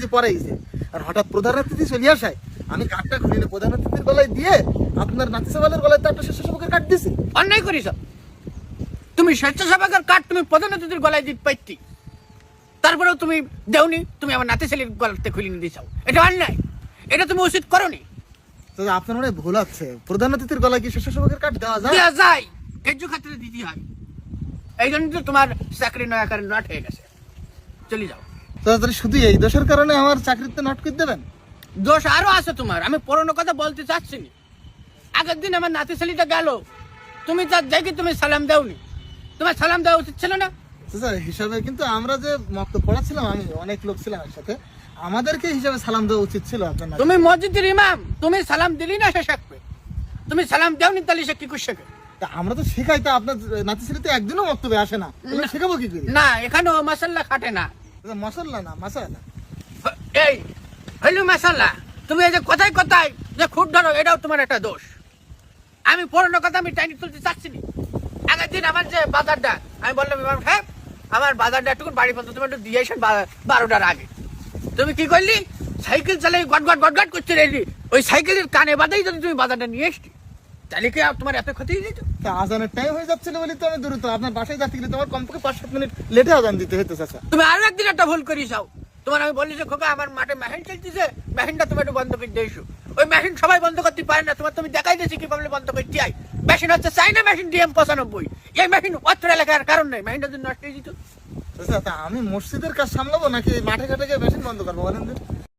যে পড়াইছে, আর হঠাৎ প্রধান অতিথি চলে আসায় আমি কার্ডটা খুলিনি, প্রধান অতিথির গলায় দিয়ে আপনার নাতি সাবালের গলায় তো একটা স্বেচ্ছাসেবকের কার্ড দিছি। অন্যায় করিস তুমি, স্বেচ্ছাসেবকের কার্ড তুমি প্রধান অতিথির গলায় দিতে পাইতি, তারপরেও তুমি দেওনি, তুমি আমার নাতি ছেলের গলাতে খুলে নিয়ে দিয়েছো। এটা অন্যায়, এটা তুমি উচিত করোনি। তো আপনার মনে হয় ভুল আছে, প্রধান অতিথির গলায় কি স্বেচ্ছাসেবকের কার্ড দেওয়া যায়? দেওয়া যায়, কার্য খাতিরে দিতে হয়। এই জন্য তো তোমার চাকরি নয় আকারে নট হয়ে গেছে, চলে যাও। তো তাহলে শুধু এই দোষের কারণে আমার চাকরিতে নট করে দেবেন? দোষ আরো আছে তোমার, আমি পুরোনো কথা বলতে চাচ্ছি না। আগের দিন আমার নাতি ছেলেটা গেল, তুমি তার দেখি তুমি সালাম দাওনি, তোমার সালাম দেওয়া উচিত ছিল না? স্যার হিসাবে কিন্তু আমরা যে মক্তব্য পড়াচ্ছিলাম, আমি অনেক লোক ছিলাম একসাথে, আমাদেরকে হিসাবে সালাম দেওয়া উচিত ছিল আপনার নাতি। তুমি মসজিদের ইমাম, তুমি সালাম দিলি না সে শিখবে, তুমি সালাম দেওনি তাহলে সে কি করে শেখে? তা আমরা তো শেখাই, তো আপনার নাতি ছেলে তো একদিনও মক্তব্যে আসে না, তাহলে শেখাবো কি করে? না, এখানেও মাসাল্লাহ খাটে না। মশাল্লা না মাসালা। এই হইলু মাসাল্লাহ, তুমি এই যে কথায় কথায় যে খুঁট ধরো, এটাও তোমার একটা দোষ। আমি পুরোনো কথা আমি টাইনি তুলতে চাচ্ছি না। আগের দিন আমার যে বাজারটা, আমি বললাম ইমাম সাহেব আমার বাজারটা একটু বাড়ি পর্যন্ত তুমি একটু দিয়ে আসেন 12টার আগে। তুমি কি করলি? সাইকেল চালাই গট গট গট গট করতে রেলি, ওই সাইকেলের কানে বাদাই যদি তুমি বাজারটা নিয়ে এসছি, তাহলে কি তোমার এত ক্ষতি হয়ে যেত? তা আজানের টাইম হয়ে যাচ্ছিল বলে তো আমি দ্রুত আপনার বাসায় যাচ্ছি, কিন্তু তোমার কমপক্ষে 5-7 মিনিট লেটে আজান দিতে হতো চাচা। তুমি আরো একদিন একটা ভুল করিসাও। তোমার আমি বললি যে খোকা আমার মাঠে মেশিন চলতেছে, মেশিনটা তুমি একটু বন্ধ করে দিয়েছো। ওই মেশিন সবাই বন্ধ করতে পারে না, তোমার তুমি দেখাই দিয়েছি কিভাবে বন্ধ করতে হয়। মেশিন হচ্ছে চাইনা মেশিন DM95, এই মেশিন অত্র এলাকার কারণ নেই, মেশিনটা যদি নষ্ট হয়ে যেত। চাচা তা আমি মসজিদের কাজ সামলাবো নাকি মাঠে ঘাটে গিয়ে মেশিন বন্ধ করবো বলেন দিন?